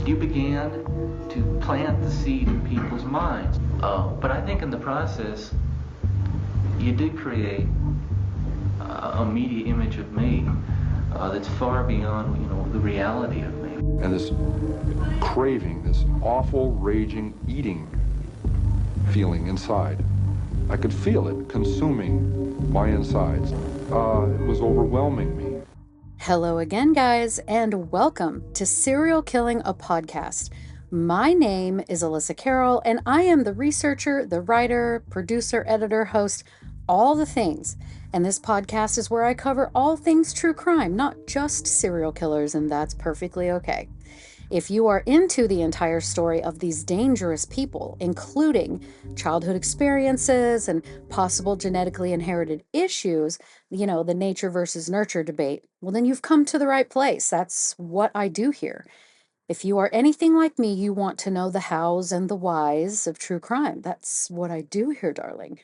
You began to plant the seed in people's minds. But I think in the process, you did create a media image of me that's far beyond, the reality of me. And this craving, this awful, raging, eating feeling inside. I could feel it consuming my insides. It was overwhelming me. Hello again, guys, and welcome to Serial Killing, a podcast. My name is Elissa Kerrill, and I am the researcher, the writer, producer, editor, host, all the things. And this podcast is where I cover all things true crime, not just serial killers, and that's perfectly okay. If you are into the entire story of these dangerous people, including childhood experiences and possible genetically inherited issues, the nature versus nurture debate, well, then you've come to the right place. That's what I do here. If you are anything like me, you want to know the hows and the whys of true crime. That's what I do here, darling.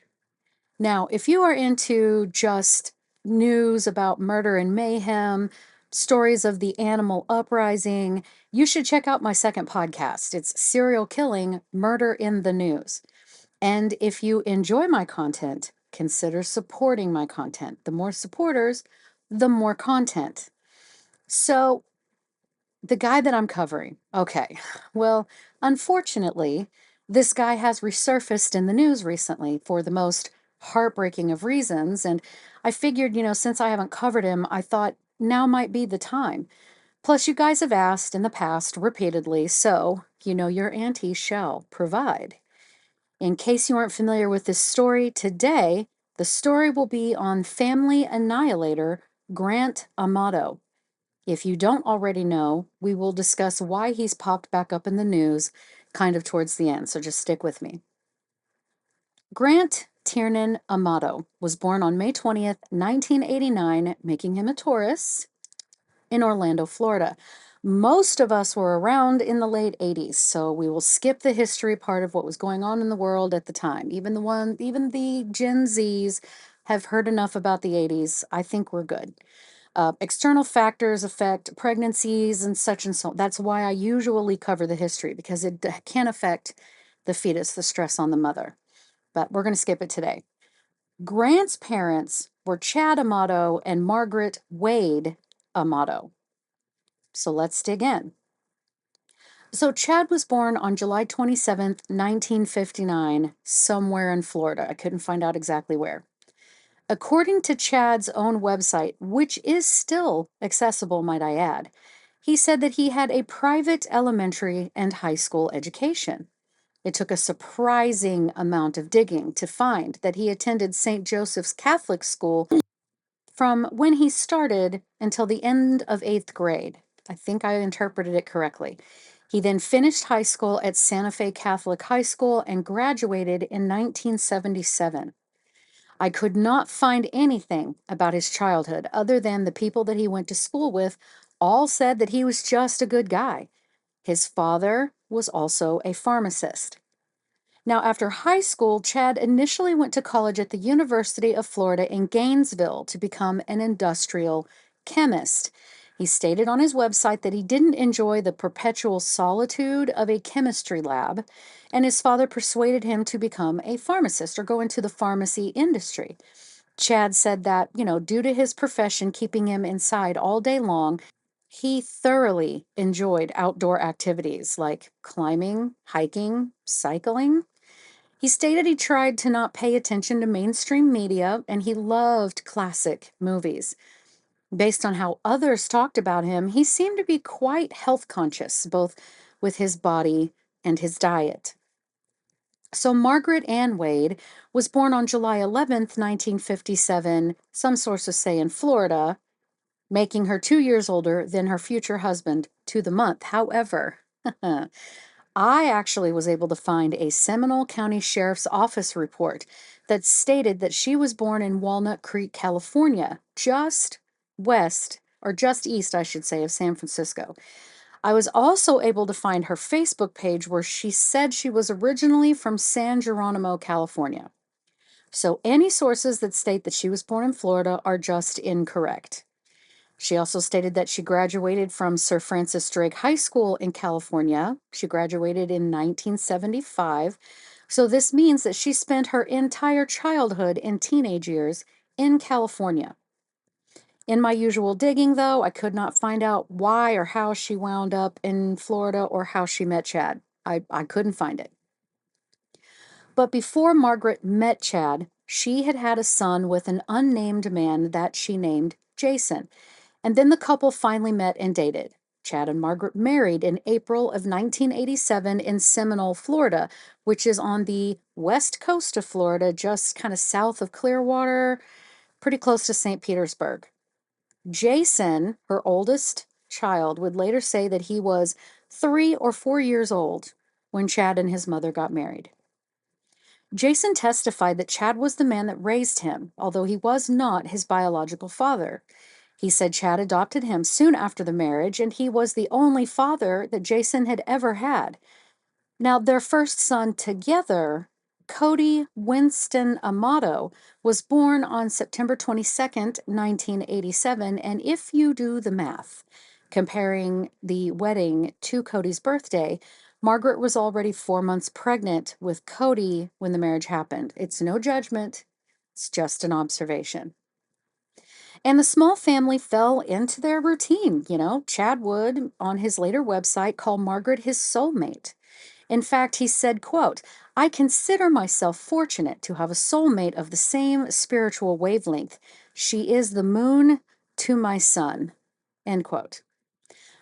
Now, if you are into just news about murder and mayhem, stories of the animal uprising, you should check out my second podcast. It's Serial Killing, Murder in the News. And if you enjoy my content, consider supporting my content. The more supporters, the more content. So, the guy that I'm covering, okay, well, unfortunately, this guy has resurfaced in the news recently for the most heartbreaking of reasons. And I figured, since I haven't covered him, I thought now might be the time. Plus, you guys have asked in the past repeatedly, so your auntie shall provide. In case you aren't familiar with this story, today, the story will be on family annihilator Grant Amato. If you don't already know, we will discuss why he's popped back up in the news kind of towards the end, so just stick with me. Grant Tiernan Amato was born on May 20th, 1989, making him a Taurus, in Orlando, Florida. Most of us were around in the late 80s, so we will skip the history part of what was going on in the world at the time. Even the Gen Zs have heard enough about the 80s. I think we're good. External factors affect pregnancies and so. That's why I usually cover the history, because it can affect the fetus, the stress on the mother. But we're going to skip it today. Grant's parents were Chad Amato and Margaret Wade Amato. So let's dig in. So Chad was born on July 27th, 1959, somewhere in Florida. I couldn't find out exactly where. According to Chad's own website, which is still accessible, might I add, he said that he had a private elementary and high school education. It took a surprising amount of digging to find that he attended St. Joseph's Catholic School from when he started until the end of 8th grade. I think I interpreted it correctly. He then finished high school at Santa Fe Catholic High School and graduated in 1977. I could not find anything about his childhood other than the people that he went to school with all said that he was just a good guy. His father was also a pharmacist. Now, after high school, Chad initially went to college at the University of Florida in Gainesville to become an industrial chemist. He stated on his website that he didn't enjoy the perpetual solitude of a chemistry lab, and his father persuaded him to become a pharmacist or go into the pharmacy industry. Chad said that, due to his profession keeping him inside all day long, he thoroughly enjoyed outdoor activities like climbing, hiking, cycling. He stated he tried to not pay attention to mainstream media, and he loved classic movies. Based on how others talked about him, he seemed to be quite health conscious, both with his body and his diet. So Margaret Ann Wade was born on July 11th, 1957, some sources say in Florida, making her 2 years older than her future husband to the month. However, I actually was able to find a Seminole County Sheriff's Office report that stated that she was born in Walnut Creek, California, just east, I should say, of San Francisco. I was also able to find her Facebook page where she said she was originally from San Geronimo, California. So any sources that state that she was born in Florida are just incorrect. She also stated that she graduated from Sir Francis Drake High School in California. She graduated in 1975. So this means that she spent her entire childhood and teenage years in California. In my usual digging, though, I could not find out why or how she wound up in Florida or how she met Chad. I couldn't find it. But before Margaret met Chad, she had had a son with an unnamed man that she named Jason. And then the couple finally met and dated. Chad and Margaret married in April of 1987 in Seminole, Florida, which is on the west coast of Florida, just kind of south of Clearwater, pretty close to St. Petersburg. Jason, her oldest child, would later say that he was 3 or 4 years old when Chad and his mother got married. Jason testified that Chad was the man that raised him, although he was not his biological father. He said Chad adopted him soon after the marriage, and he was the only father that Jason had ever had. Now, their first son together, Cody Winston Amato, was born on September 22nd, 1987, and if you do the math, comparing the wedding to Cody's birthday, Margaret was already 4 months pregnant with Cody when the marriage happened. It's no judgment, it's just an observation. And the small family fell into their routine. Chad would, on his later website, call Margaret his soulmate. In fact, he said, quote, "I consider myself fortunate to have a soulmate of the same spiritual wavelength. She is the moon to my sun," end quote.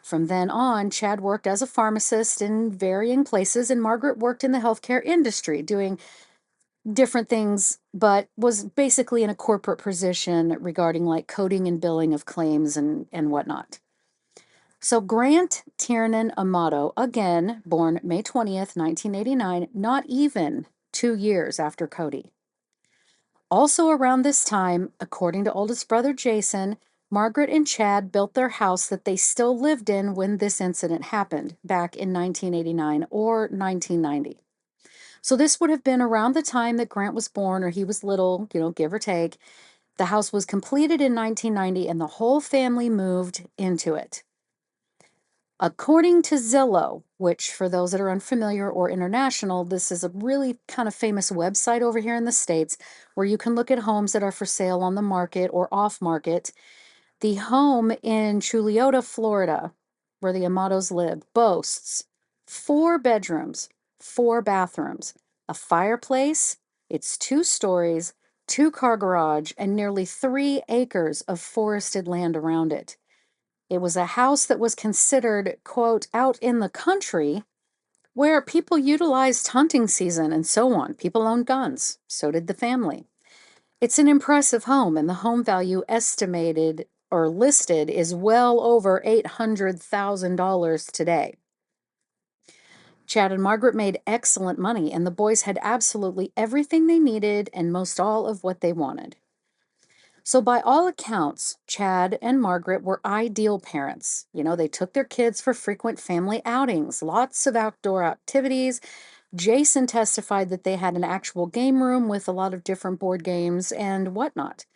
From then on, Chad worked as a pharmacist in varying places, and Margaret worked in the healthcare industry, doing different things, but was basically in a corporate position regarding like coding and billing of claims and whatnot. So Grant Amato, again, born May 20th, 1989, not even 2 years after Cody. Also around this time, according to oldest brother Jason, Margaret and Chad built their house that they still lived in when this incident happened back in 1989 or 1990. So this would have been around the time that Grant was born, or he was little, give or take. The house was completed in 1990 and the whole family moved into it. According to Zillow, which for those that are unfamiliar or international, this is a really kind of famous website over here in the States where you can look at homes that are for sale on the market or off market. The home in Chuliota, Florida, where the Amatos live, boasts 4 bedrooms, 4 bathrooms, a fireplace, it's 2 stories, 2-car garage, and nearly 3 acres of forested land around it. It was a house that was considered, quote, out in the country, where people utilized hunting season and so on. People owned guns. So did the family. It's an impressive home, and the home value estimated or listed is well over $800,000 today. Chad and Margaret made excellent money, and the boys had absolutely everything they needed and most all of what they wanted. So by all accounts, Chad and Margaret were ideal parents. They took their kids for frequent family outings, lots of outdoor activities. Jason testified that they had an actual game room with a lot of different board games and whatnot.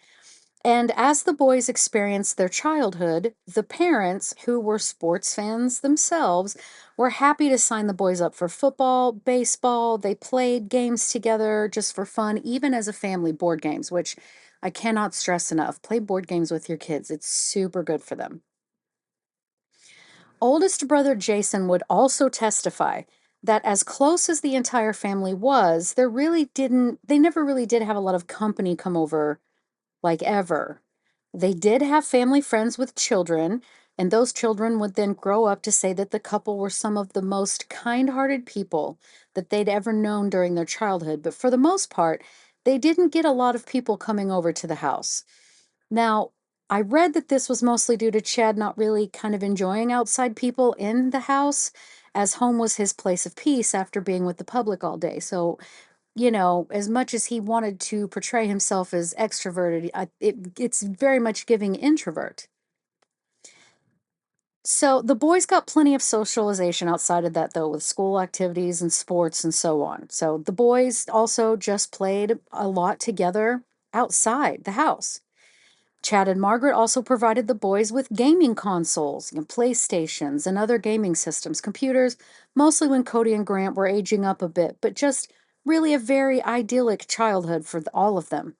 And as the boys experienced their childhood, the parents, who were sports fans themselves, were happy to sign the boys up for football, baseball. They played games together just for fun, even as a family, board games, which I cannot stress enough. Play board games with your kids. It's super good for them. Oldest brother Jason would also testify that as close as the entire family was, they never really did have a lot of company come over like ever. They did have family friends with children, and those children would then grow up to say that the couple were some of the most kind-hearted people that they'd ever known during their childhood. But for the most part, they didn't get a lot of people coming over to the house. Now, I read that this was mostly due to Chad not really kind of enjoying outside people in the house, as home was his place of peace after being with the public all day. So as much as he wanted to portray himself as extroverted, it's very much giving introvert. So the boys got plenty of socialization outside of that, though, with school activities and sports and so on. So the boys also just played a lot together outside the house. Chad and Margaret also provided the boys with gaming consoles, PlayStations, and other gaming systems, computers, mostly when Cody and Grant were aging up a bit, but just really a very idyllic childhood for all of them.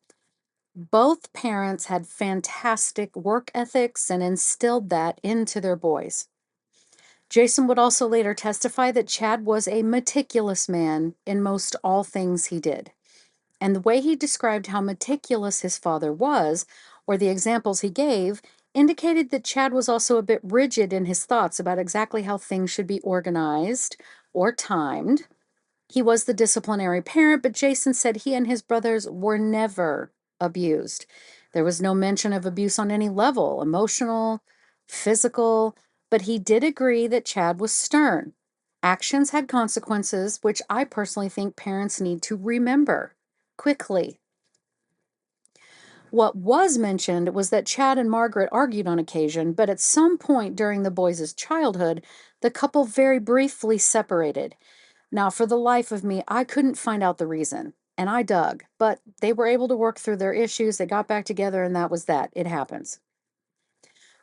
Both parents had fantastic work ethics and instilled that into their boys. Jason would also later testify that Chad was a meticulous man in most all things he did. And the way he described how meticulous his father was, or the examples he gave, indicated that Chad was also a bit rigid in his thoughts about exactly how things should be organized or timed. He was the disciplinary parent, but Jason said he and his brothers were never abused. There was no mention of abuse on any level, emotional, physical, but he did agree that Chad was stern. Actions had consequences, which I personally think parents need to remember quickly. What was mentioned was that Chad and Margaret argued on occasion, but at some point during the boys' childhood, the couple very briefly separated. Now, for the life of me, I couldn't find out the reason, and I dug, but they were able to work through their issues. They got back together, and that was that. It happens.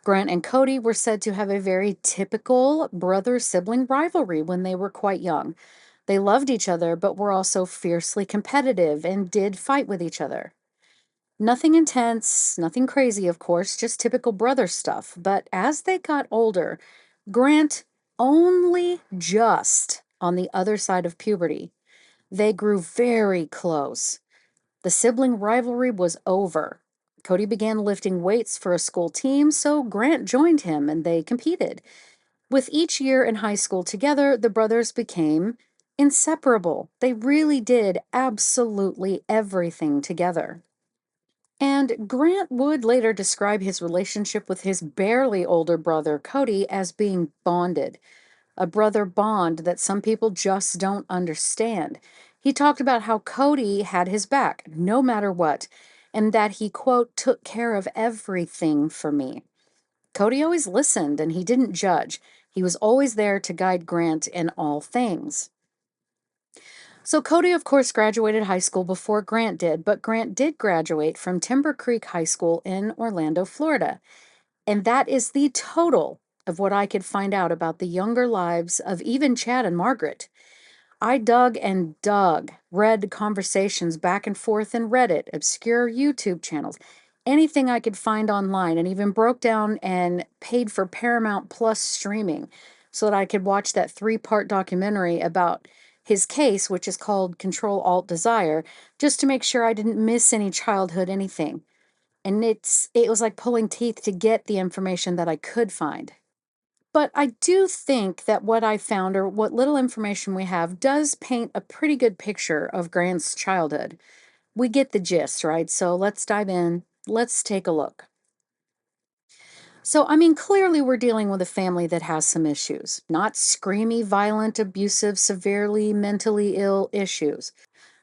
Grant and Cody were said to have a very typical brother sibling rivalry when they were quite young. They loved each other, but were also fiercely competitive and did fight with each other. Nothing intense, nothing crazy, of course, just typical brother stuff. But as they got older, Grant only just on the other side of puberty. They grew very close. The sibling rivalry was over. Cody began lifting weights for a school team, so Grant joined him and they competed. With each year in high school together, the brothers became inseparable. They really did absolutely everything together. And Grant would later describe his relationship with his barely older brother, Cody, as being bonded, a brother bond that some people just don't understand. He talked about how Cody had his back, no matter what, and that he, quote, took care of everything for me. Cody always listened and he didn't judge. He was always there to guide Grant in all things. So Cody, of course, graduated high school before Grant did, but Grant did graduate from Timber Creek High School in Orlando, Florida. And that is the total of what I could find out about the younger lives of even Chad and Margaret. I dug and dug, read conversations back and forth in Reddit, obscure YouTube channels, anything I could find online, and even broke down and paid for Paramount Plus streaming so that I could watch that 3-part documentary about his case, which is called Control Alt Desire, just to make sure I didn't miss any childhood anything. And it was like pulling teeth to get the information that I could find. But I do think that what I found, or what little information we have, does paint a pretty good picture of Grant's childhood. We get the gist, right? So let's dive in. Let's take a look. So, I mean, clearly we're dealing with a family that has some issues. Not screamy, violent, abusive, severely mentally ill issues,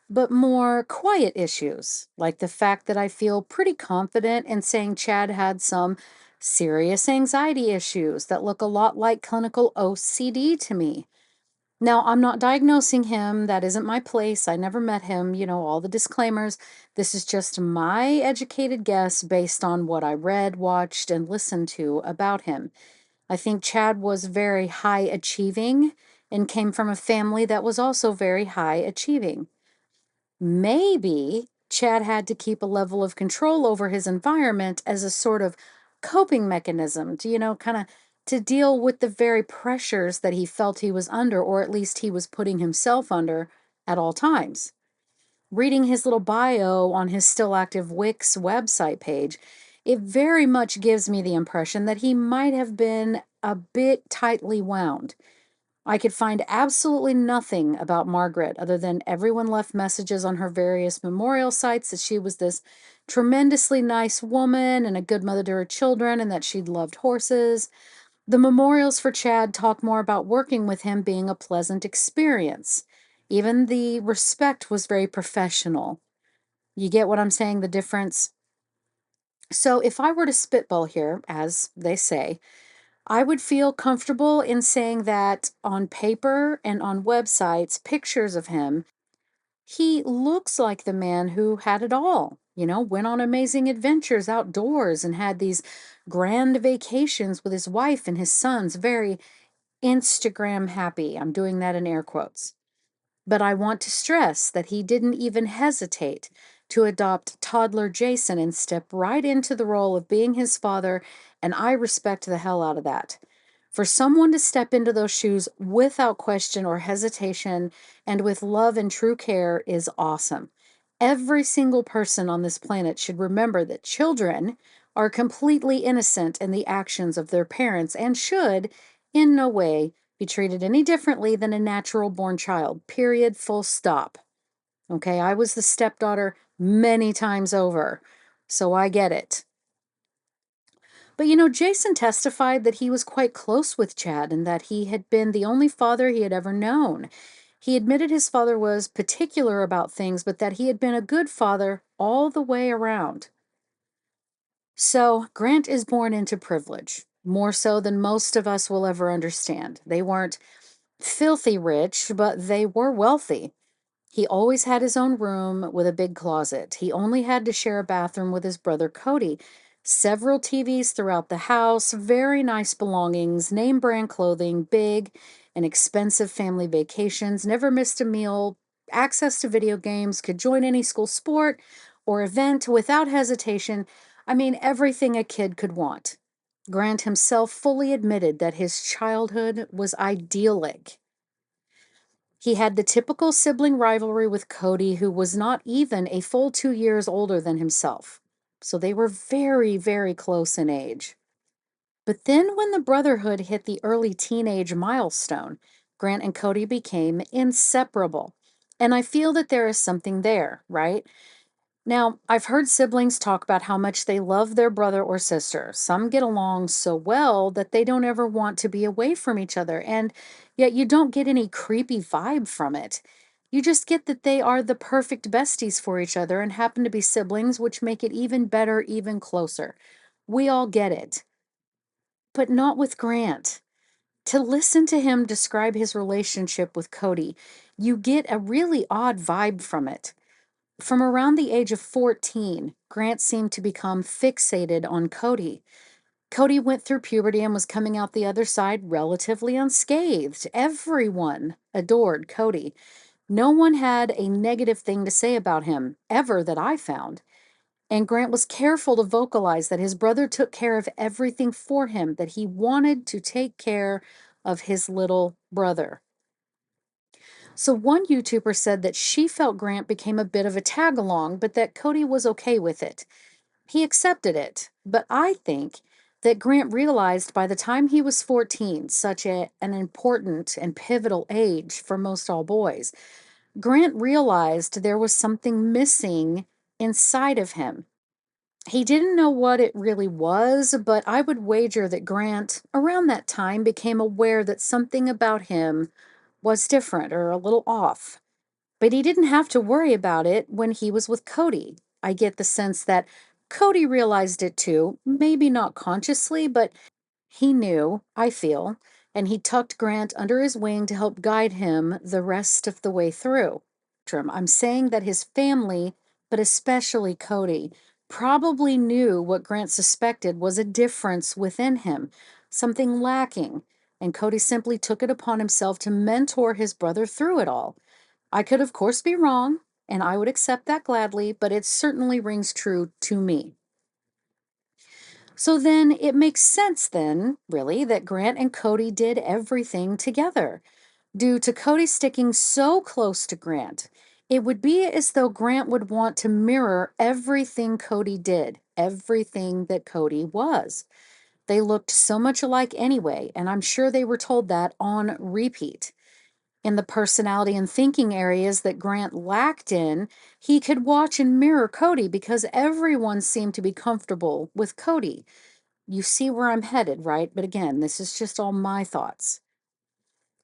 but more quiet issues, like the fact that I feel pretty confident in saying Chad had some serious anxiety issues that look a lot like clinical OCD to me. Now, I'm not diagnosing him. That isn't my place. I never met him. All the disclaimers. This is just my educated guess based on what I read, watched, and listened to about him. I think Chad was very high achieving and came from a family that was also very high achieving. Maybe Chad had to keep a level of control over his environment as a sort of coping mechanism to, kind of to deal with the very pressures that he felt he was under, or at least he was putting himself under at all times. Reading his little bio on his still active Wix website page, it very much gives me the impression that he might have been a bit tightly wound. I could find absolutely nothing about Margaret other than everyone left messages on her various memorial sites that she was this tremendously nice woman and a good mother to her children and that she'd loved horses. The memorials for Chad talk more about working with him being a pleasant experience. Even the respect was very professional. You get what I'm saying, the difference? So if I were to spitball here, as they say, I would feel comfortable in saying that on paper and on websites, pictures of him, he looks like the man who had it all. Went on amazing adventures outdoors and had these grand vacations with his wife and his sons, very Instagram happy. I'm doing that in air quotes. But I want to stress that he didn't even hesitate to adopt toddler Jason and step right into the role of being his father, and I respect the hell out of that. For someone to step into those shoes without question or hesitation and with love and true care is awesome. Every single person on this planet should remember that children are completely innocent in the actions of their parents and should, in no way, be treated any differently than a natural born child. Period. Full stop. Okay, I was the stepdaughter many times over, so I get it. But Jason testified that he was quite close with Chad and that he had been the only father he had ever known. He admitted his father was particular about things, but that he had been a good father all the way around. So, Grant is born into privilege, more so than most of us will ever understand. They weren't filthy rich, but they were wealthy. He always had his own room with a big closet. He only had to share a bathroom with his brother Cody. Several TVs throughout the house, very nice belongings, name brand clothing, big and expensive family vacations, never missed a meal, access to video games, could join any school sport or event without hesitation. I mean, everything a kid could want. Grant himself fully admitted that his childhood was idyllic. He had the typical sibling rivalry with Cody, who was not even a full 2 years older than himself. So they were very, very close in age. But then when the Brotherhood hit the early teenage milestone, Grant and Cody became inseparable. And I feel that there is something there, right? Now, I've heard siblings talk about how much they love their brother or sister. Some get along so well that they don't ever want to be away from each other, and yet you don't get any creepy vibe from it. You just get that they are the perfect besties for each other and happen to be siblings, which make it even better, even closer. We all get it. But not with Grant. To listen to him describe his relationship with Cody, you get a really odd vibe from it. From around the age of 14, Grant seemed to become fixated on Cody. Cody went through puberty and was coming out the other side relatively unscathed. Everyone adored Cody. No one had a negative thing to say about him, ever, that I found. And Grant was careful to vocalize that his brother took care of everything for him, that he wanted to take care of his little brother. So one YouTuber said that she felt Grant became a bit of a tag along, but that Cody was okay with it. He accepted it. But I think that Grant realized by the time he was 14, such an important and pivotal age for most all boys, Grant realized there was something missing inside of him. He didn't know what it really was, but I would wager that Grant, around that time, became aware that something about him was different or a little off. But he didn't have to worry about it when he was with Cody. I get the sense that Cody realized it too, maybe not consciously, but he knew, I feel, and he tucked Grant under his wing to help guide him the rest of the way through. I'm saying that his family, but especially Cody, probably knew what Grant suspected was a difference within him, something lacking, and Cody simply took it upon himself to mentor his brother through it all. I could, of course, be wrong, and I would accept that gladly, but it certainly rings true to me. So then it makes sense, then, really, that Grant and Cody did everything together. Due to Cody sticking so close to Grant, it would be as though Grant would want to mirror everything Cody did, everything that Cody was. They looked so much alike anyway, and I'm sure they were told that on repeat. In the personality and thinking areas that Grant lacked in, he could watch and mirror Cody because everyone seemed to be comfortable with Cody. You see where I'm headed, right? But again, this is just all my thoughts.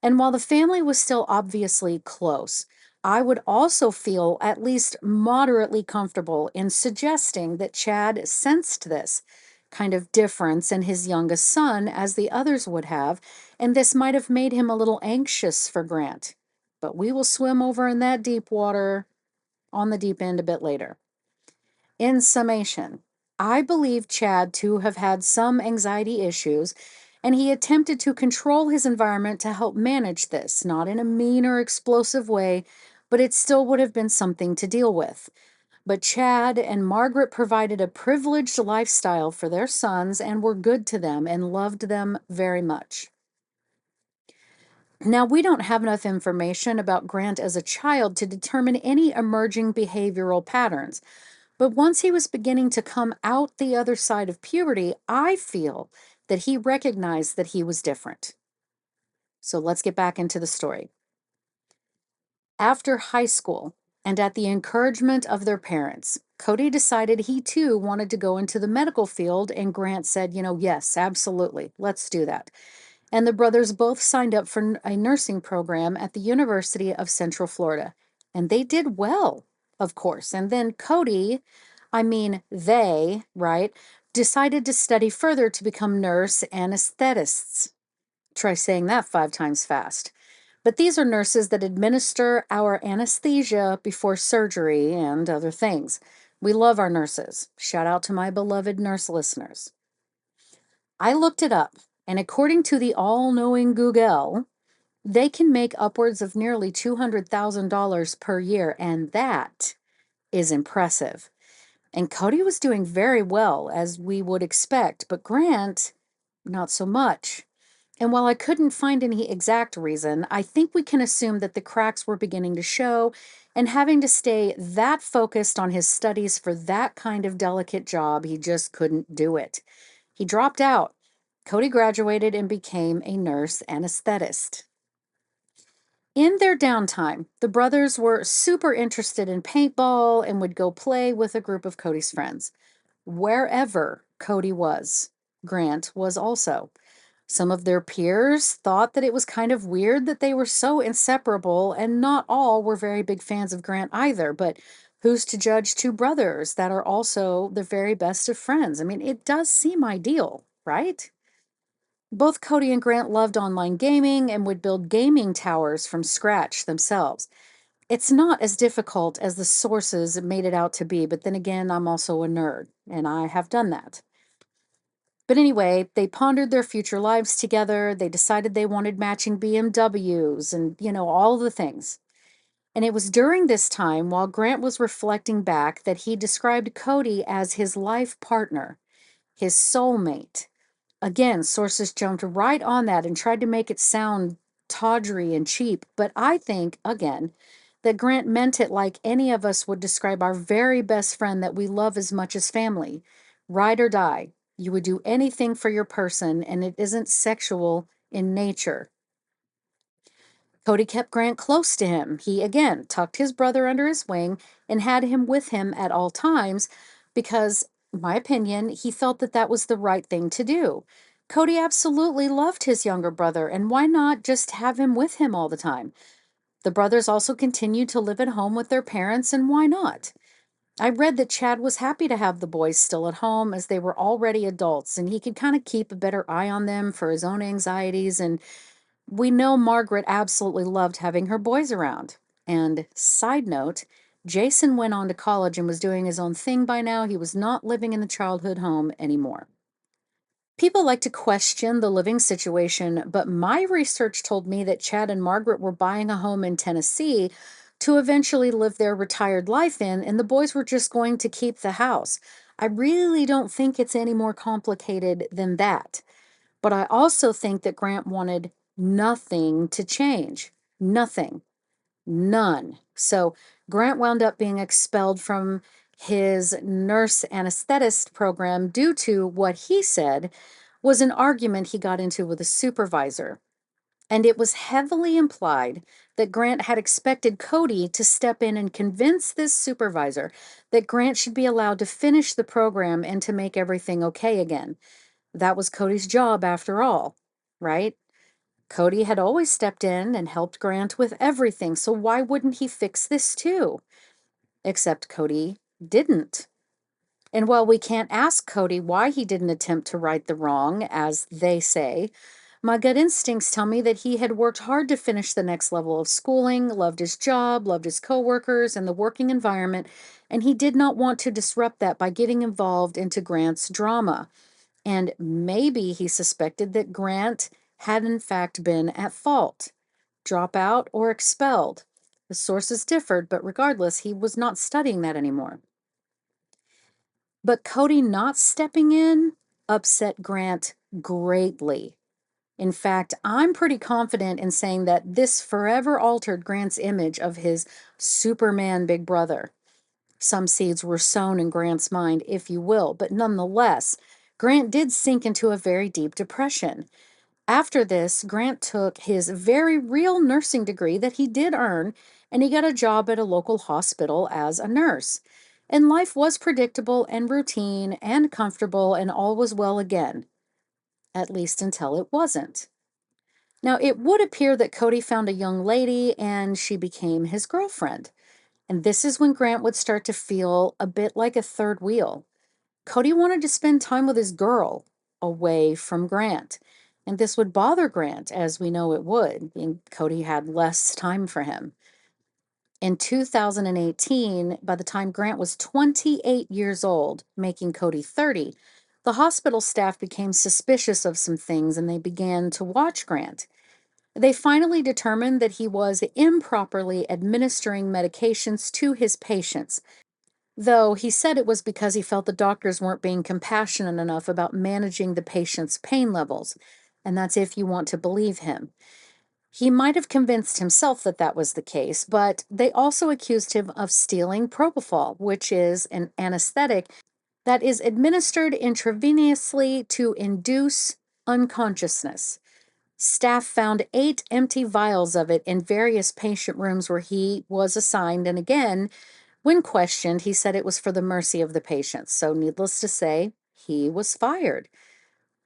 And while the family was still obviously close, I would also feel at least moderately comfortable in suggesting that Chad sensed this kind of difference in his youngest son as the others would have, and this might have made him a little anxious for Grant. But we will swim over in that deep water on the deep end a bit later. In summation, I believe Chad to have had some anxiety issues, and he attempted to control his environment to help manage this, not in a mean or explosive way, but it still would have been something to deal with. But Chad and Margaret provided a privileged lifestyle for their sons and were good to them and loved them very much. Now, we don't have enough information about Grant as a child to determine any emerging behavioral patterns. But once he was beginning to come out the other side of puberty, I feel that he recognized that he was different. So let's get back into the story. After high school, and at the encouragement of their parents, Cody decided he too wanted to go into the medical field, and Grant said, yes, absolutely, let's do that. And the brothers both signed up for a nursing program at the University of Central Florida. And they did well, of course. And then Cody, they, right, decided to study further to become nurse anesthetists. Try saying that 5 times fast. But these are nurses that administer our anesthesia before surgery and other things. We love our nurses. Shout out to my beloved nurse listeners. I looked it up, and according to the all-knowing Google, they can make upwards of nearly $200,000 per year, and that is impressive. And Cody was doing very well, as we would expect, but Grant, not so much. And while I couldn't find any exact reason, I think we can assume that the cracks were beginning to show, and having to stay that focused on his studies for that kind of delicate job, he just couldn't do it. He dropped out. Cody graduated and became a nurse anesthetist. In their downtime, the brothers were super interested in paintball and would go play with a group of Cody's friends. Wherever Cody was, Grant was also. Some of their peers thought that it was kind of weird that they were so inseparable, and not all were very big fans of Grant either, but who's to judge two brothers that are also the very best of friends? It does seem ideal, right? Both Cody and Grant loved online gaming and would build gaming towers from scratch themselves. It's not as difficult as the sources made it out to be, but then again, I'm also a nerd, and I have done that. But anyway, they pondered their future lives together. They decided they wanted matching BMWs and, all the things. And it was during this time, while Grant was reflecting back, that he described Cody as his life partner, his soulmate. Again, sources jumped right on that and tried to make it sound tawdry and cheap. But I think, again, that Grant meant it like any of us would describe our very best friend that we love as much as family. Ride or die. You would do anything for your person, and it isn't sexual in nature. Cody kept Grant close to him. He, again, tucked his brother under his wing and had him with him at all times because, in my opinion, he felt that that was the right thing to do. Cody absolutely loved his younger brother, and why not just have him with him all the time? The brothers also continued to live at home with their parents, and why not? I read that Chad was happy to have the boys still at home as they were already adults, and he could kind of keep a better eye on them for his own anxieties. And we know Margaret absolutely loved having her boys around. And side note, Jason went on to college and was doing his own thing by now. He was not living in the childhood home anymore. People like to question the living situation, but my research told me that Chad and Margaret were buying a home in Tennessee to eventually live their retired life in, and the boys were just going to keep the house. I really don't think it's any more complicated than that. But I also think that Grant wanted nothing to change. Nothing. None. So Grant wound up being expelled from his nurse anesthetist program due to what he said was an argument he got into with a supervisor. And it was heavily implied that Grant had expected Cody to step in and convince this supervisor that Grant should be allowed to finish the program and to make everything okay again. That was Cody's job after all, right? Cody had always stepped in and helped Grant with everything, so why wouldn't he fix this too? Except Cody didn't. And while we can't ask Cody why he didn't attempt to right the wrong, as they say, My gut instincts tell me that he had worked hard to finish the next level of schooling, loved his job, loved his coworkers and the working environment, and he did not want to disrupt that by getting involved into Grant's drama. And maybe he suspected that Grant had in fact been at fault, drop out or expelled. The sources differed, but regardless, he was not studying that anymore. But Cody not stepping in upset Grant greatly. In fact, I'm pretty confident in saying that this forever altered Grant's image of his Superman big brother. Some seeds were sown in Grant's mind, if you will, but nonetheless, Grant did sink into a very deep depression. After this, Grant took his very real nursing degree that he did earn, and he got a job at a local hospital as a nurse. And life was predictable and routine and comfortable, and all was well again, at least until it wasn't. Now, it would appear that Cody found a young lady and she became his girlfriend. And this is when Grant would start to feel a bit like a third wheel. Cody wanted to spend time with his girl away from Grant. And this would bother Grant, as we know it would, being Cody had less time for him. In 2018, by the time Grant was 28 years old, making Cody 30, the hospital staff became suspicious of some things and they began to watch Grant. They finally determined that he was improperly administering medications to his patients, though he said it was because he felt the doctors weren't being compassionate enough about managing the patient's pain levels. And that's if you want to believe him. He might have convinced himself that that was the case, but they also accused him of stealing propofol, which is an anesthetic that is administered intravenously to induce unconsciousness. Staff found 8 empty vials of it in various patient rooms where he was assigned, and again, when questioned, he said it was for the mercy of the patients. So, needless to say, he was fired.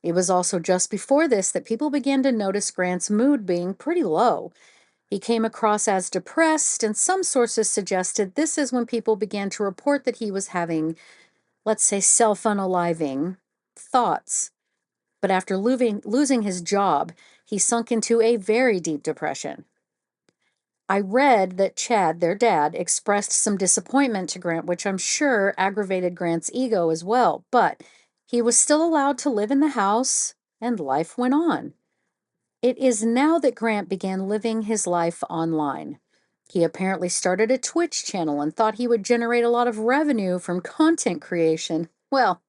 It was also just before this that people began to notice Grant's mood being pretty low. He came across as depressed, and some sources suggested this is when people began to report that he was having, let's say, self-unaliving thoughts. But after losing his job, he sunk into a very deep depression. I read that Chad, their dad, expressed some disappointment to Grant, which I'm sure aggravated Grant's ego as well, but he was still allowed to live in the house, and life went on. It is now that Grant began living his life online. He apparently started a Twitch channel and thought he would generate a lot of revenue from content creation. Well,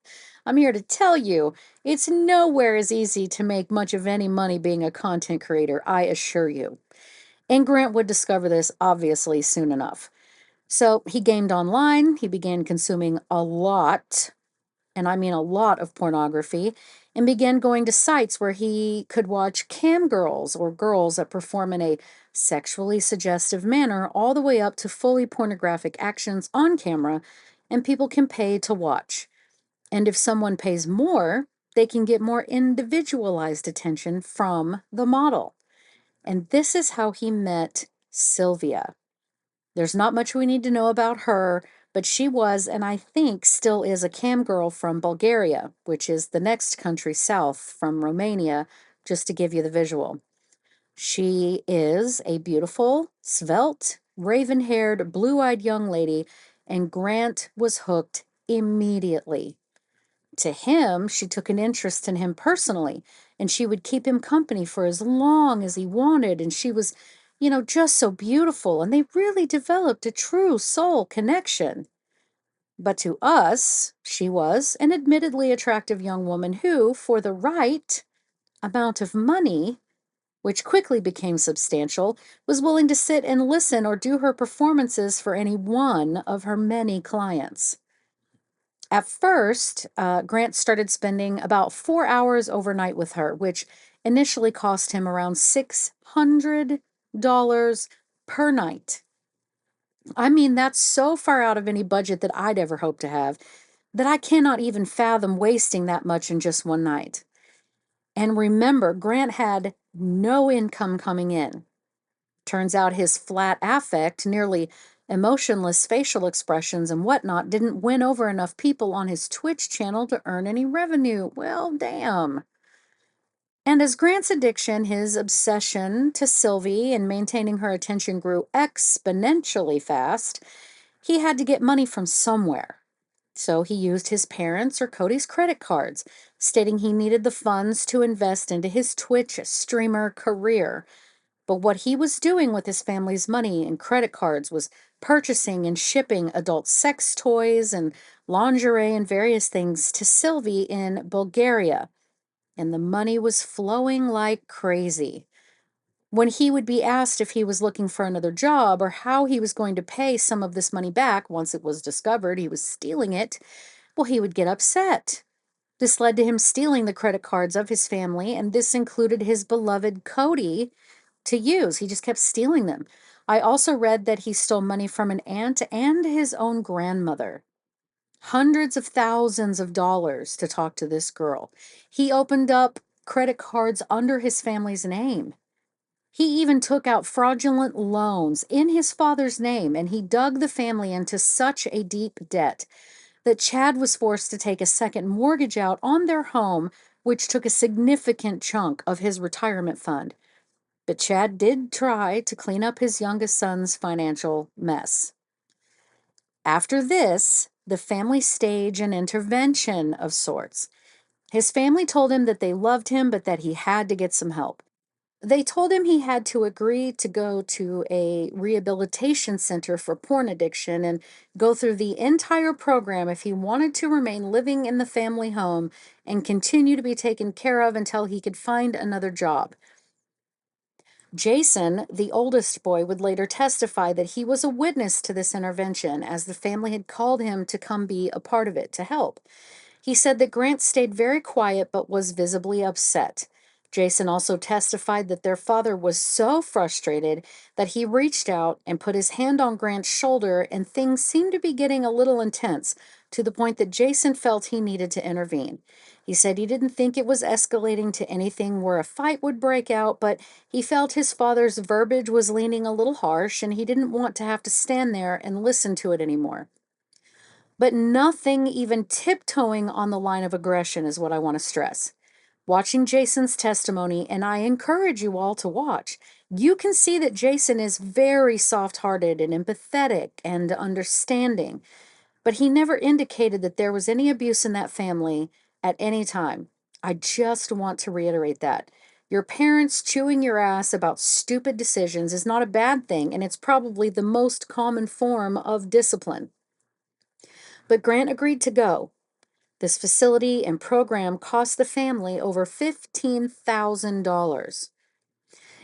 I'm here to tell you, it's nowhere as easy to make much of any money being a content creator, I assure you. And Grant would discover this obviously soon enough. So he gamed online, he began consuming a lot, and I mean a lot of pornography, and began going to sites where he could watch cam girls or girls that perform in a sexually suggestive manner, all the way up to fully pornographic actions on camera, and people can pay to watch. And if someone pays more, they can get more individualized attention from the model. And this is how he met Sylvia. There's not much we need to know about her, but she was, and I think still is, a cam girl from Bulgaria, which is the next country south from Romania, just to give you the visual. She is a beautiful, svelte, raven haired, blue eyed young lady, and Grant was hooked immediately. To him, she took an interest in him personally, and she would keep him company for as long as he wanted, and she was, just so beautiful, and they really developed a true soul connection. But to us, she was an admittedly attractive young woman who, for the right amount of money, which quickly became substantial, was willing to sit and listen or do her performances for any one of her many clients. At first, Grant started spending about 4 hours overnight with her, which initially cost him around $600 per night. I mean, that's so far out of any budget that I'd ever hope to have that I cannot even fathom wasting that much in just one night. And remember, Grant had no income coming in. Turns out his flat affect, nearly emotionless facial expressions and whatnot didn't win over enough people on his Twitch channel to earn any revenue. Well, damn. And as Grant's addiction, his obsession to Sylvie and maintaining her attention grew exponentially fast, he had to get money from somewhere. So he used his parents' or Cody's credit cards, stating he needed the funds to invest into his Twitch streamer career. But what he was doing with his family's money and credit cards was purchasing and shipping adult sex toys and lingerie and various things to Sylvie in Bulgaria. And the money was flowing like crazy. When he would be asked if he was looking for another job or how he was going to pay some of this money back once it was discovered he was stealing it, well, he would get upset. This led to him stealing the credit cards of his family, and this included his beloved Cody to use. He just kept stealing them. I also read that he stole money from an aunt and his own grandmother. Hundreds of thousands of dollars to talk to this girl. He opened up credit cards under his family's name. He even took out fraudulent loans in his father's name, and he dug the family into such a deep debt that Chad was forced to take a second mortgage out on their home, which took a significant chunk of his retirement fund. But Chad did try to clean up his youngest son's financial mess. After this, the family staged an intervention of sorts. His family told him that they loved him, but that he had to get some help. They told him he had to agree to go to a rehabilitation center for porn addiction and go through the entire program if he wanted to remain living in the family home and continue to be taken care of until he could find another job. Jason, the oldest boy, would later testify that he was a witness to this intervention as the family had called him to come be a part of it to help. He said that Grant stayed very quiet but was visibly upset. Jason also testified that their father was so frustrated that he reached out and put his hand on Grant's shoulder, and things seemed to be getting a little intense to the point that Jason felt he needed to intervene. He said he didn't think it was escalating to anything where a fight would break out, but he felt his father's verbiage was leaning a little harsh, and he didn't want to have to stand there and listen to it anymore. But nothing even tiptoeing on the line of aggression is what I want to stress. Watching Jason's testimony, and I encourage you all to watch, you can see that Jason is very soft-hearted and empathetic and understanding, but he never indicated that there was any abuse in that family at any time. I just want to reiterate that. Your parents chewing your ass about stupid decisions is not a bad thing, and it's probably the most common form of discipline. But Grant agreed to go. This facility and program cost the family over $15,000.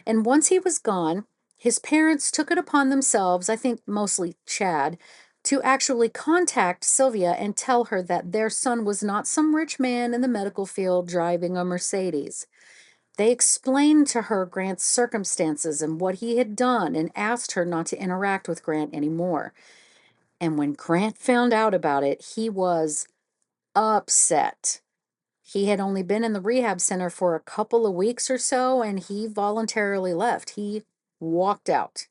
And once he was gone, his parents took it upon themselves, I think mostly Chad, to actually contact Sylvia and tell her that their son was not some rich man in the medical field driving a Mercedes. They explained to her Grant's circumstances and what he had done and asked her not to interact with Grant anymore. And when Grant found out about it, he was upset. He had only been in the rehab center for a couple of weeks or so, and he voluntarily left. He walked out.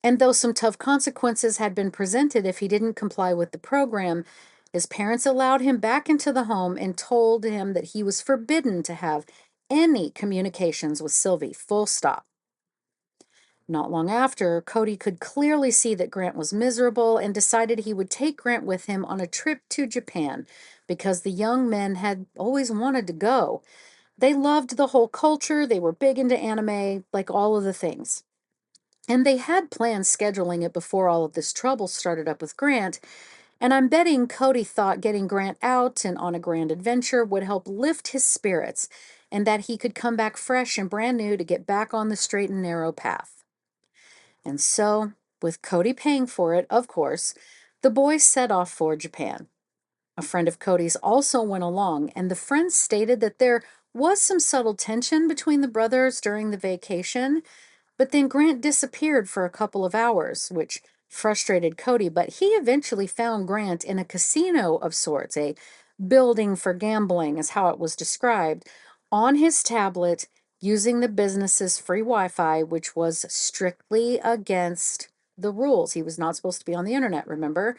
And though some tough consequences had been presented if he didn't comply with the program, his parents allowed him back into the home and told him that he was forbidden to have any communications with Sylvie, full stop. Not long after, Cody could clearly see that Grant was miserable and decided he would take Grant with him on a trip to Japan because the young men had always wanted to go. They loved the whole culture, they were big into anime, like all of the things. And they had planned scheduling it before all of this trouble started up with Grant, and I'm betting Cody thought getting Grant out and on a grand adventure would help lift his spirits, and that he could come back fresh and brand new to get back on the straight and narrow path. And so, with Cody paying for it, of course, the boys set off for Japan. A friend of Cody's also went along, and the friend stated that there was some subtle tension between the brothers during the vacation, but then Grant disappeared for a couple of hours, which frustrated Cody, but he eventually found Grant in a casino of sorts, a building for gambling is how it was described, on his tablet using the business's free Wi-Fi, which was strictly against the rules. He was not supposed to be on the internet, remember?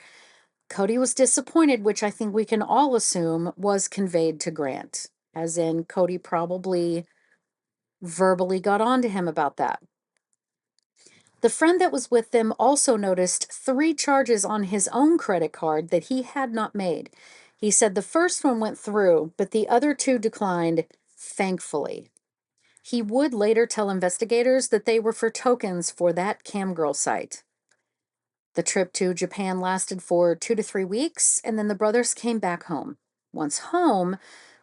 Cody was disappointed, which I think we can all assume was conveyed to Grant. as in Cody probably verbally got on to him about that. The friend that was with them also noticed 3 charges on his own credit card that he had not made. He said the first one went through, but the other 2 declined, thankfully. He would later tell investigators that they were for tokens for that camgirl site. The trip to Japan lasted for 2 to 3 weeks, and then the brothers came back home. Once home,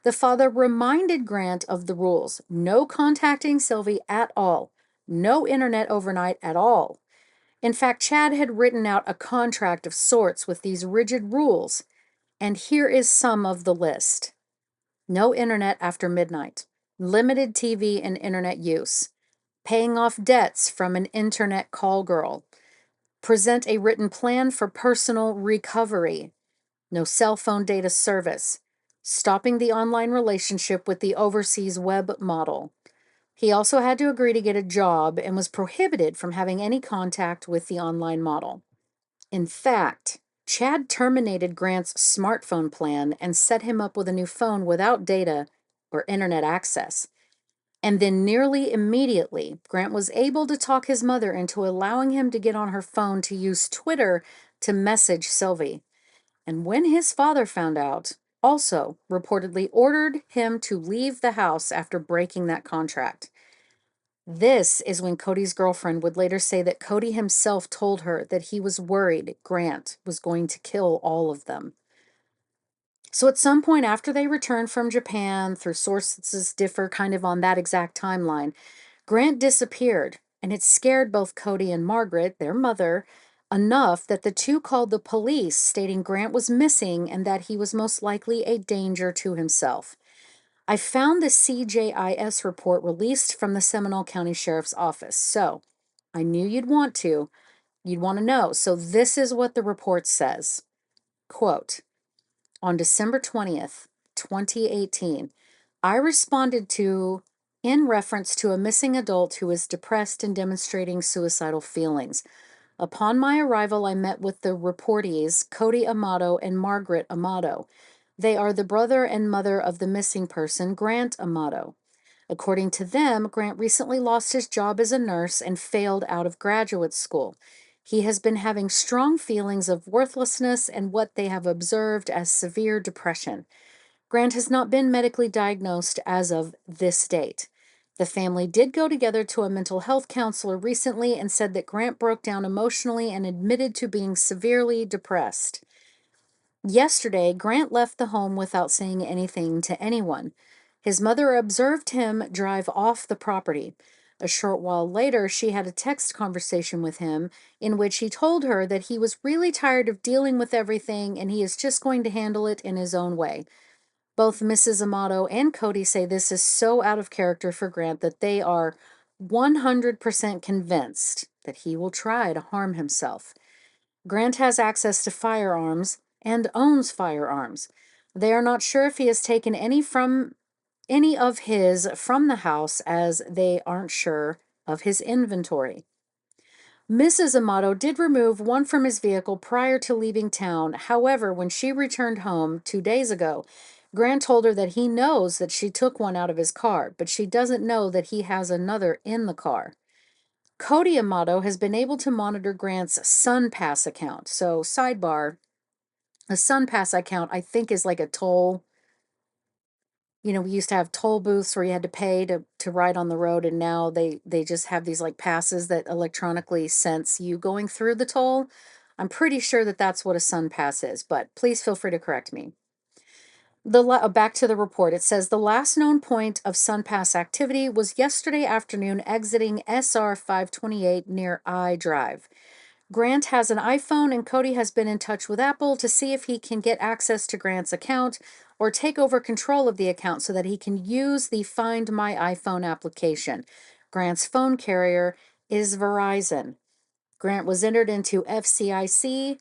the father reminded Grant of the rules. No contacting Sylvie at all. No internet overnight at all. In fact, Chad had written out a contract of sorts with these rigid rules, and here is some of the list. No internet after midnight. Limited TV and internet use. Paying off debts from an internet call girl. Present a written plan for personal recovery. No cell phone data service. Stopping the online relationship with the overseas web model. He also had to agree to get a job and was prohibited from having any contact with the online model. In fact, Chad terminated Grant's smartphone plan and set him up with a new phone without data or internet access. And then nearly immediately, Grant was able to talk his mother into allowing him to get on her phone to use Twitter to message Sylvie. And when his father found out, also reportedly ordered him to leave the house after breaking that contract. This is when Cody's girlfriend would later say that Cody himself told her that he was worried Grant was going to kill all of them. So at some point after they returned from Japan, through sources differ kind of on that exact timeline, Grant disappeared, and it scared both Cody and Margaret, their mother, enough that the 2 called the police, stating Grant was missing and that he was most likely a danger to himself. I found the CJIS report released from the Seminole County Sheriff's Office, so I knew you'd want to know. So this is what the report says. Quote, on December 20th, 2018, I responded to in reference to a missing adult who is depressed and demonstrating suicidal feelings. Upon my arrival, I met with the reportees, Cody Amato and Margaret Amato. They are the brother and mother of the missing person, Grant Amato. According to them, Grant recently lost his job as a nurse and failed out of graduate school. He has been having strong feelings of worthlessness and what they have observed as severe depression. Grant has not been medically diagnosed as of this date. The family did go together to a mental health counselor recently and said that Grant broke down emotionally and admitted to being severely depressed. Yesterday, Grant left the home without saying anything to anyone. His mother observed him drive off the property. A short while later, she had a text conversation with him in which he told her that he was really tired of dealing with everything and he is just going to handle it in his own way. Both Mrs. Amato and Cody say this is so out of character for Grant that they are 100% convinced that he will try to harm himself. Grant has access to firearms and owns firearms. They are not sure if he has taken any of his from the house, as they aren't sure of his inventory. Mrs. Amato did remove one from his vehicle prior to leaving town. However, when she returned home 2 days ago, Grant told her that he knows that she took one out of his car, but she doesn't know that he has another in the car. Cody Amato has been able to monitor Grant's SunPass account. So, sidebar, a SunPass account, I think, is like a toll. We used to have toll booths where you had to pay to ride on the road, and now they just have these like passes that electronically sense you going through the toll. I'm pretty sure that that's what a SunPass is, but please feel free to correct me. Back to the report. It says the last known point of SunPass activity was yesterday afternoon exiting SR 528 near I Drive. Grant has an iPhone and Cody has been in touch with Apple to see if he can get access to Grant's account or take over control of the account so that he can use the Find My iPhone application. Grant's phone carrier is Verizon. Grant was entered into FCIC/NCIC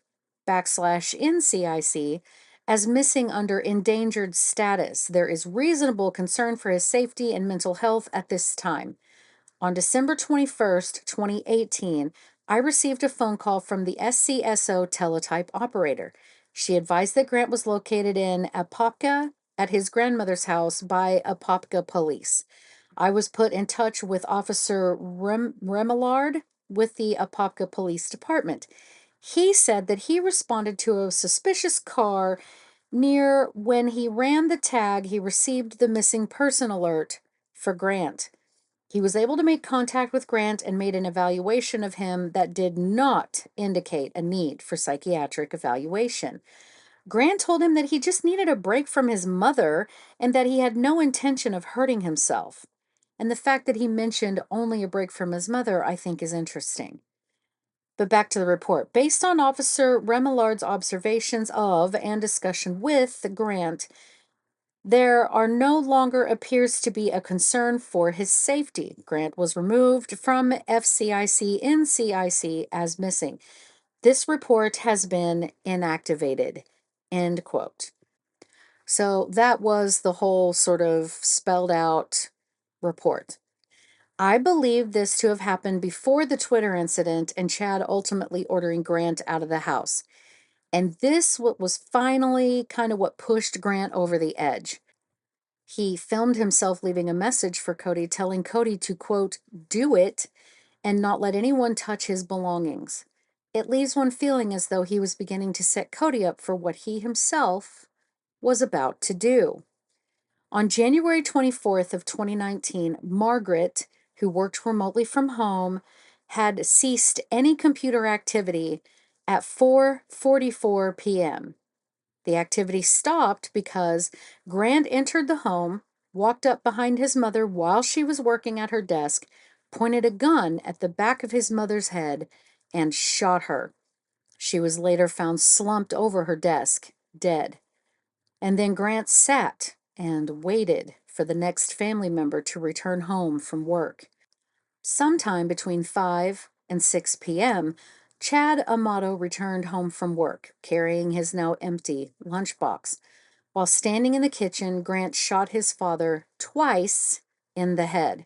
as missing under endangered status. There is reasonable concern for his safety and mental health at this time. On December 21st, 2018, I received a phone call from the SCSO teletype operator. She advised that Grant was located in Apopka, at his grandmother's house by Apopka police. I was put in touch with Officer Remillard with the Apopka Police Department. He said that he responded to a suspicious car near when he ran the tag. He received the missing person alert for Grant. He was able to make contact with Grant and made an evaluation of him that did not indicate a need for psychiatric evaluation. Grant told him that he just needed a break from his mother and that he had no intention of hurting himself. And the fact that he mentioned only a break from his mother, I think, is interesting. But back to the report. Based on Officer Remillard's observations of and discussion with Grant, there are no longer appears to be a concern for his safety. Grant was removed from FCIC NCIC as missing. This report has been inactivated. End quote. So that was the whole sort of spelled out report. I believe this to have happened before the Twitter incident and Chad ultimately ordering Grant out of the house. And this was finally kind of what pushed Grant over the edge. He filmed himself leaving a message for Cody telling Cody to, quote, do it and not let anyone touch his belongings. It leaves one feeling as though he was beginning to set Cody up for what he himself was about to do. On January 24th of 2019, Margaret, who worked remotely from home, had ceased any computer activity at 4:44 p.m. The activity stopped because Grant entered the home, walked up behind his mother while she was working at her desk, pointed a gun at the back of his mother's head, and shot her. She was later found slumped over her desk, dead. And then Grant sat and waited for the next family member to return home from work. Sometime between 5 and 6 p.m., Chad Amato returned home from work, carrying his now empty lunchbox. While standing in the kitchen, Grant shot his father twice in the head.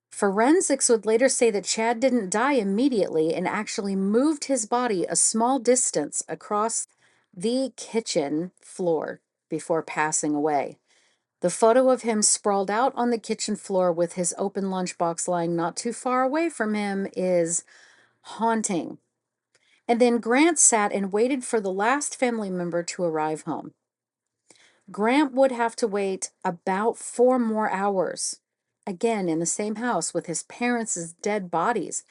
Forensics would later say that Chad didn't die immediately and actually moved his body a small distance across the kitchen floor before passing away. The photo of him sprawled out on the kitchen floor with his open lunchbox lying not too far away from him is haunting. And then Grant sat and waited for the last family member to arrive home. Grant would have to wait about 4 more hours, again in the same house with his parents' dead bodies,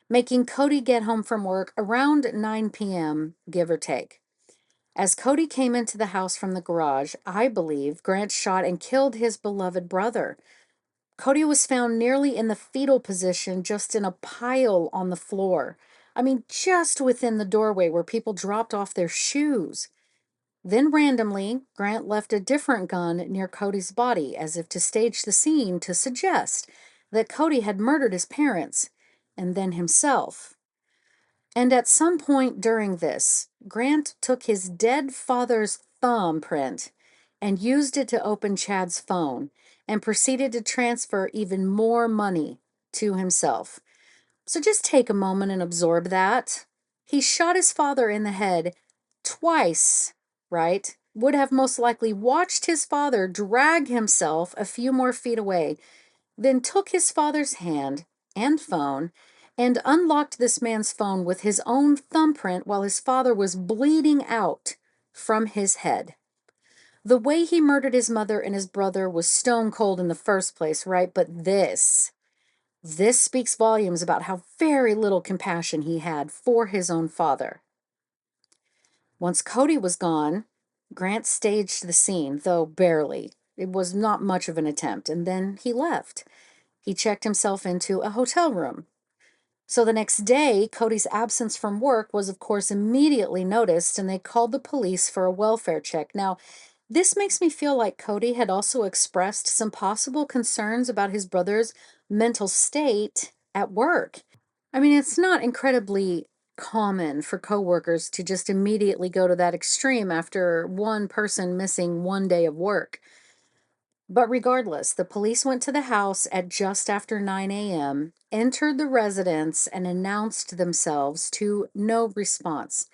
making Cody get home from work around 9 p.m., give or take. As Cody came into the house from the garage, I believe Grant shot and killed his beloved brother. Cody was found nearly in the fetal position, just in a pile on the floor. I mean, just within the doorway where people dropped off their shoes. Then randomly, Grant left a different gun near Cody's body, as if to stage the scene to suggest that Cody had murdered his parents, and then himself. And at some point during this, Grant took his dead father's thumbprint and used it to open Chad's phone and proceeded to transfer even more money to himself. So just take a moment and absorb that. He shot his father in the head twice, right? Would have most likely watched his father drag himself a few more feet away, then took his father's hand and phone and unlocked this man's phone with his own thumbprint while his father was bleeding out from his head. The way he murdered his mother and his brother was stone cold in the first place, right? But this speaks volumes about how very little compassion he had for his own father. Once Cody was gone, Grant staged the scene, though barely. It was not much of an attempt, and then he left. He checked himself into a hotel room. So the next day, Cody's absence from work was, of course, immediately noticed, and they called the police for a welfare check. Now, this makes me feel like Cody had also expressed some possible concerns about his brother's mental state at work. I mean, it's not incredibly common for coworkers to just immediately go to that extreme after one person missing one day of work. But regardless, the police went to the house at just after 9 a.m., entered the residence, and announced themselves to no response.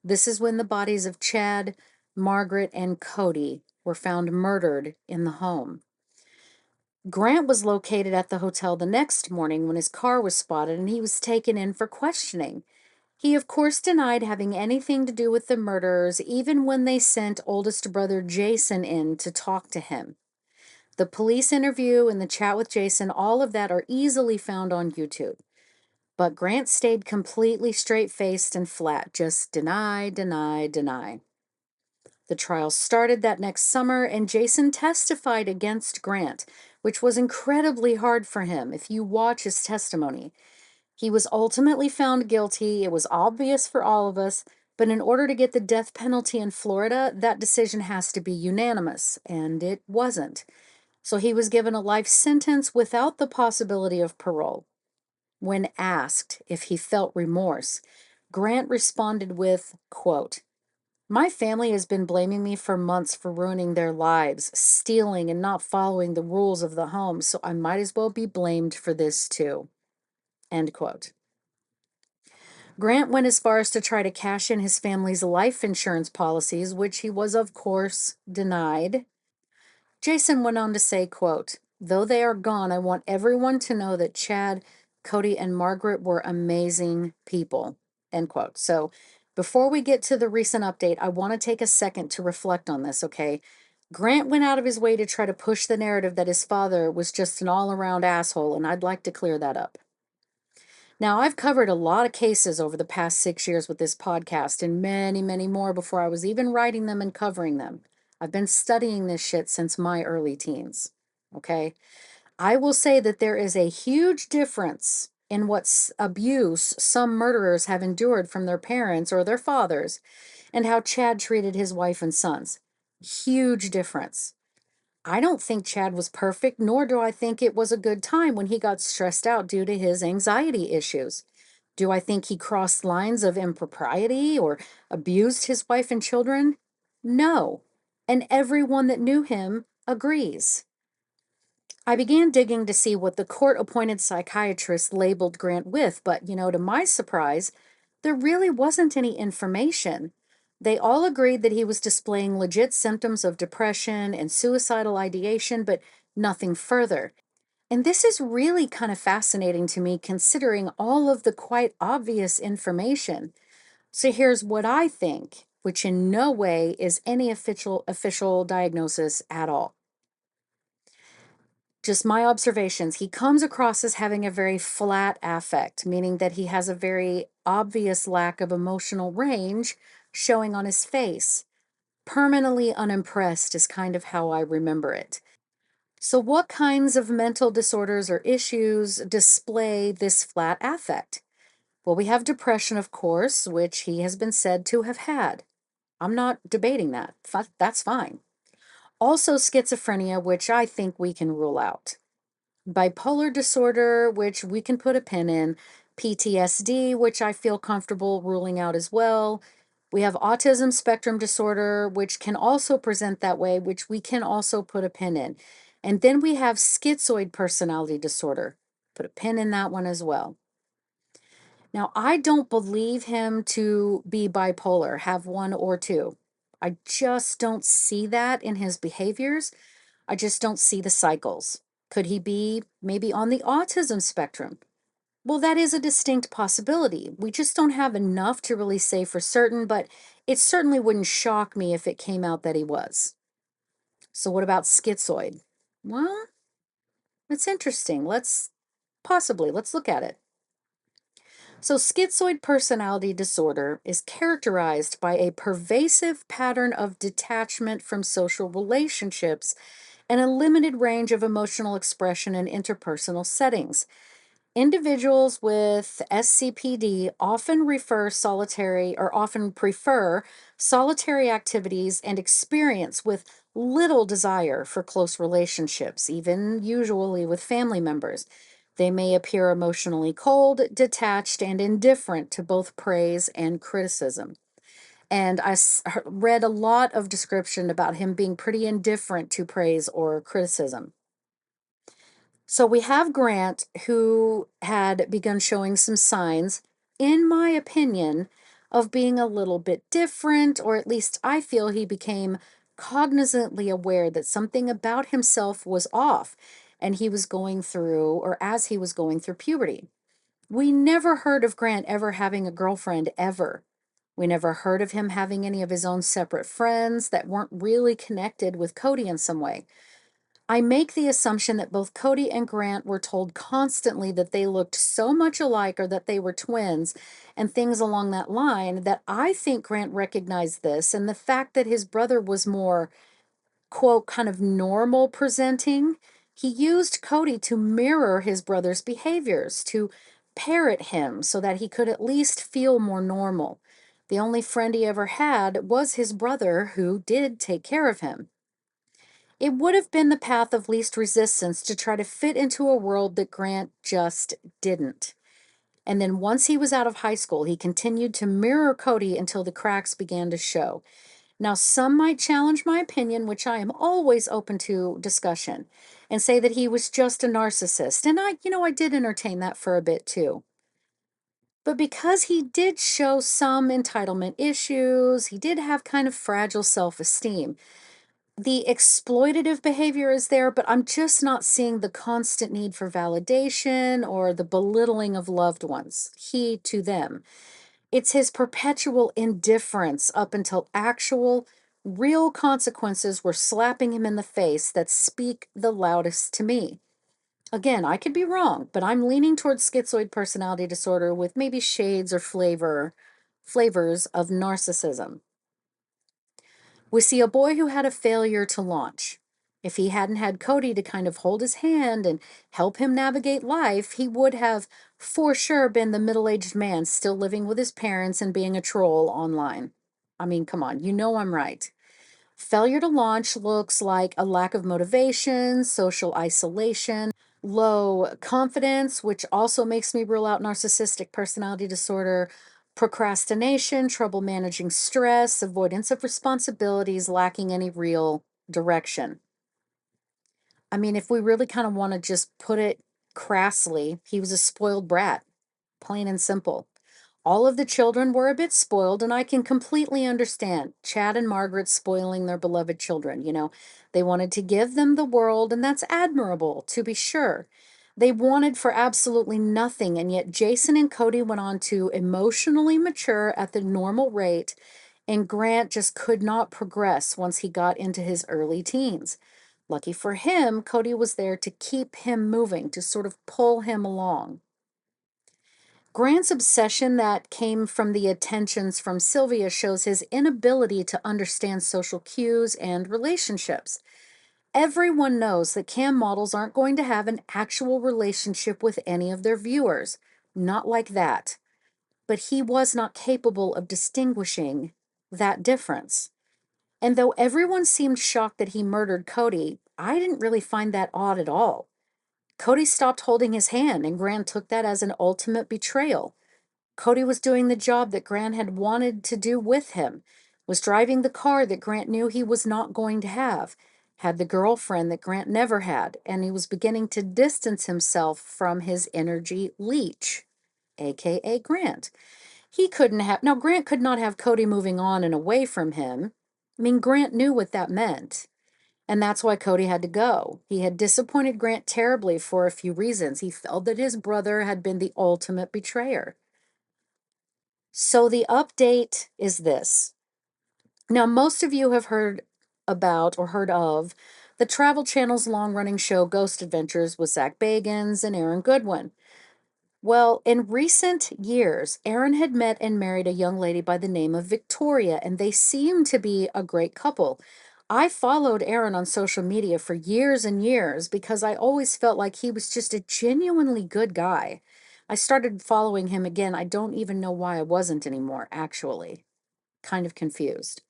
This is when the bodies of Chad, Margaret, and Cody were found murdered in the home. Grant was located at the hotel the next morning when his car was spotted and he was taken in for questioning. He, of course, denied having anything to do with the murders, even when they sent oldest brother Jason in to talk to him. The police interview and the chat with Jason, all of that are easily found on YouTube. But Grant stayed completely straight-faced and flat, just deny, deny, deny. The trial started that next summer, and Jason testified against Grant, which was incredibly hard for him if you watch his testimony. He was ultimately found guilty. It was obvious for all of us, but in order to get the death penalty in Florida, that decision has to be unanimous, and it wasn't. So he was given a life sentence without the possibility of parole. When asked if he felt remorse, Grant responded with, quote, "My family has been blaming me for months for ruining their lives, stealing and not following the rules of the home, so I might as well be blamed for this too." End quote. Grant went as far as to try to cash in his family's life insurance policies, which he was, of course, denied. Jason went on to say, quote, "Though they are gone, I want everyone to know that Chad, Cody, and Margaret were amazing people." End quote. So before we get to the recent update, I want to take a second to reflect on this, okay? Grant went out of his way to try to push the narrative that his father was just an all-around asshole, and I'd like to clear that up. Now, I've covered a lot of cases over the past 6 years with this podcast and many, many more before I was even writing them and covering them. I've been studying this shit since my early teens. Okay? I will say that there is a huge difference in what abuse some murderers have endured from their parents or their fathers and how Chad treated his wife and sons. Huge difference. I don't think Chad was perfect, nor do I think it was a good time when he got stressed out due to his anxiety issues. Do I think he crossed lines of impropriety or abused his wife and children? No. And everyone that knew him agrees. I began digging to see what the court-appointed psychiatrist labeled Grant with, but, to my surprise, there really wasn't any information. They all agreed that he was displaying legit symptoms of depression and suicidal ideation, but nothing further. And this is really kind of fascinating to me considering all of the quite obvious information. So here's what I think, which in no way is any official diagnosis at all. Just my observations. He comes across as having a very flat affect, meaning that he has a very obvious lack of emotional range showing on his face. Permanently unimpressed is kind of how I remember it. So, what kinds of mental disorders or issues display this flat affect? Well, we have depression, of course, which he has been said to have had. I'm not debating that. That's fine. Also, schizophrenia, which I think we can rule out. Bipolar disorder, which we can put a pin in. PTSD, which I feel comfortable ruling out as well. We have autism spectrum disorder, which can also present that way, which we can also put a pin in. And then we have schizoid personality disorder. Put a pin in that one as well. Now, I don't believe him to be bipolar, have one or two. I just don't see that in his behaviors. I just don't see the cycles. Could he be maybe on the autism spectrum? Well, that is a distinct possibility. We just don't have enough to really say for certain, but it certainly wouldn't shock me if it came out that he was. So, what about schizoid? Well, it's interesting. Let's look at it. So, schizoid personality disorder is characterized by a pervasive pattern of detachment from social relationships and a limited range of emotional expression in interpersonal settings. Individuals with SCPD often prefer solitary activities and experience with little desire for close relationships, even usually with family members. They may appear emotionally cold, detached, and indifferent to both praise and criticism. And read a lot of description about him being pretty indifferent to praise or criticism. So we have Grant, who had begun showing some signs, in my opinion, of being a little bit different, or at least I feel he became cognizantly aware that something about himself was off and he was going through, or as he was going through puberty. We never heard of Grant ever having a girlfriend, ever. We never heard of him having any of his own separate friends that weren't really connected with Cody in some way. I make the assumption that both Cody and Grant were told constantly that they looked so much alike or that they were twins and things along that line, that I think Grant recognized this, and the fact that his brother was more, quote, kind of normal presenting, he used Cody to mirror his brother's behaviors, to parrot him so that he could at least feel more normal. The only friend he ever had was his brother, who did take care of him. It would have been the path of least resistance to try to fit into a world that Grant just didn't. And then once he was out of high school, he continued to mirror Cody until the cracks began to show. Now, some might challenge my opinion, which I am always open to discussion, and say that he was just a narcissist. And I did entertain that for a bit too. But because he did show some entitlement issues, he did have kind of fragile self-esteem. The exploitative behavior is there, but I'm just not seeing the constant need for validation or the belittling of loved ones, he to them. It's his perpetual indifference up until actual, real consequences were slapping him in the face that speak the loudest to me. Again, I could be wrong, but I'm leaning towards schizoid personality disorder with maybe shades or flavors of narcissism. We see a boy who had a failure to launch. If he hadn't had Cody to kind of hold his hand and help him navigate life, he would have for sure been the middle-aged man still living with his parents and being a troll online. I mean, come on, I'm right. Failure to launch looks like a lack of motivation, social isolation, low confidence, which also makes me rule out narcissistic personality disorder, procrastination, trouble managing stress, avoidance of responsibilities, lacking any real direction. I mean, if we really kind of want to just put it crassly, he was a spoiled brat, plain and simple. All of the children were a bit spoiled, and I can completely understand Chad and Margaret spoiling their beloved children. They wanted to give them the world, and that's admirable, to be sure. They wanted for absolutely nothing, and yet Jason and Cody went on to emotionally mature at the normal rate, and Grant just could not progress once he got into his early teens. Lucky for him, Cody was there to keep him moving, to sort of pull him along. Grant's obsession that came from the attentions from Sylvia shows his inability to understand social cues and relationships. Everyone knows that cam models aren't going to have an actual relationship with any of their viewers. Not like that. But he was not capable of distinguishing that difference. And though everyone seemed shocked that he murdered Cody, I didn't really find that odd at all. Cody stopped holding his hand, and Grant took that as an ultimate betrayal. Cody was doing the job that Grant had wanted to do with him, was driving the car that Grant knew he was not going to have, had the girlfriend that Grant never had, and he was beginning to distance himself from his energy leech, aka Grant. Now Grant could not have Cody moving on and away from him. I mean, Grant knew what that meant. And that's why Cody had to go. He had disappointed Grant terribly for a few reasons. He felt that his brother had been the ultimate betrayer. So the update is this. Now, most of you have heard about or heard of the Travel Channel's long-running show Ghost Adventures with Zach Bagans and Aaron Goodwin. Well, in recent years, Aaron had met and married a young lady by the name of Victoria, and they seemed to be a great couple. I followed Aaron on social media for years and years because I always felt like he was just a genuinely good guy. I started following him again. I don't even know why I wasn't anymore, actually. Kind of confused.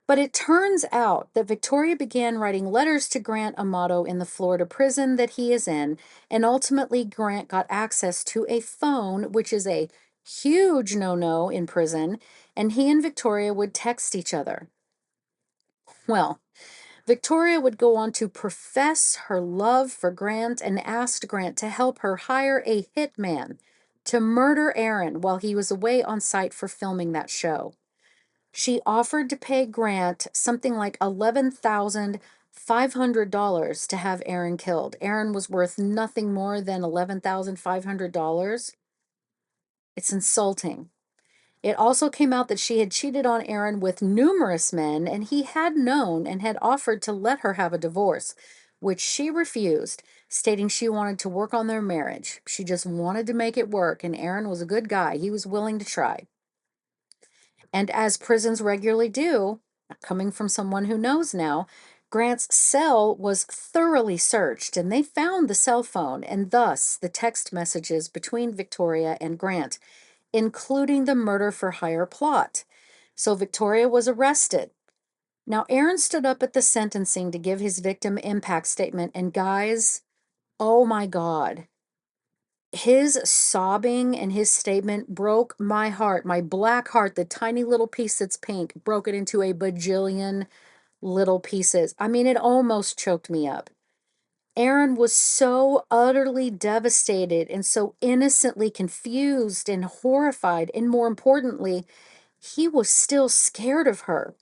But it turns out that Victoria began writing letters to Grant Amato in the Florida prison that he is in, and ultimately Grant got access to a phone, which is a huge no-no in prison, and he and Victoria would text each other. Well, Victoria would go on to profess her love for Grant and asked Grant to help her hire a hitman to murder Aaron while he was away on site for filming that show. She offered to pay Grant something like $11,500 to have Aaron killed. Aaron was worth nothing more than $11,500. It's insulting. It also came out that she had cheated on Aaron with numerous men, and he had known and had offered to let her have a divorce, which she refused, stating she wanted to work on their marriage. She just wanted to make it work, and Aaron was a good guy. He was willing to try. And as prisons regularly do, coming from someone who knows now, Grant's cell was thoroughly searched, and they found the cell phone and thus the text messages between Victoria and Grant, including the murder for hire plot. So Victoria was arrested. Now, Aaron stood up at the sentencing to give his victim impact statement, and guys, oh my God. His sobbing and his statement broke my heart, my black heart, the tiny little piece that's pink, broke it into a bajillion little pieces. I mean, it almost choked me up. Aaron was so utterly devastated and so innocently confused and horrified, and more importantly, he was still scared of her.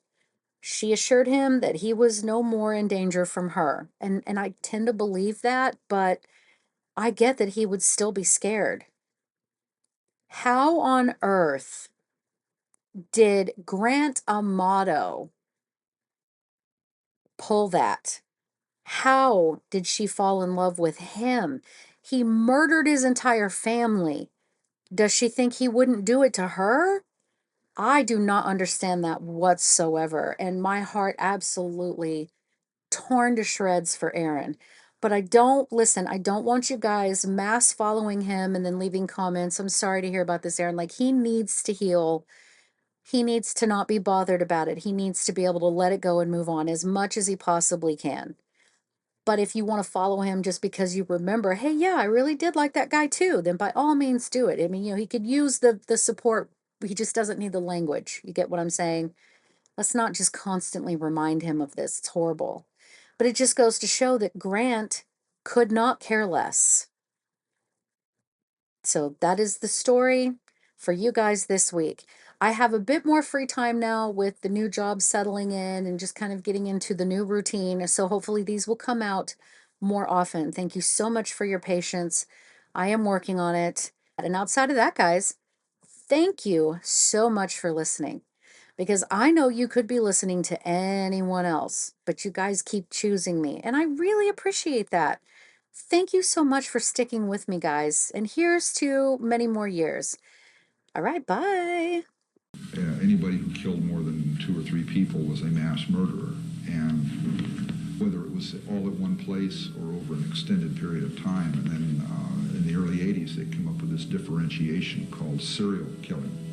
She assured him that he was no more in danger from her. And I tend to believe that, but I get that he would still be scared. How on earth did Grant Amato pull that? How did she fall in love with him? He murdered his entire family. Does she think he wouldn't do it to her? I do not understand that whatsoever. And my heart absolutely torn to shreds for Aaron. But I don't want you guys mass following him and then leaving comments. I'm sorry to hear about this, Aaron. Like, he needs to heal. He needs to not be bothered about it. He needs to be able to let it go and move on as much as he possibly can. But if you want to follow him just because you remember, hey, yeah, I really did like that guy too, then by all means do it. I mean, he could use the support. He just doesn't need the language. You get what I'm saying? Let's not just constantly remind him of this. It's horrible. But it just goes to show that Grant could not care less. So that is the story for you guys this week. I have a bit more free time now with the new job settling in and just kind of getting into the new routine. So hopefully these will come out more often. Thank you so much for your patience. I am working on it. And outside of that, guys, thank you so much for listening, because I know you could be listening to anyone else, but you guys keep choosing me, and I really appreciate that. Thank you so much for sticking with me, guys, and here's to many more years. All right, bye. Anybody who killed more than 2 or 3 people was a mass murderer, and whether it was all at one place or over an extended period of time. And then in the early 80s, they came up with this differentiation called serial killing.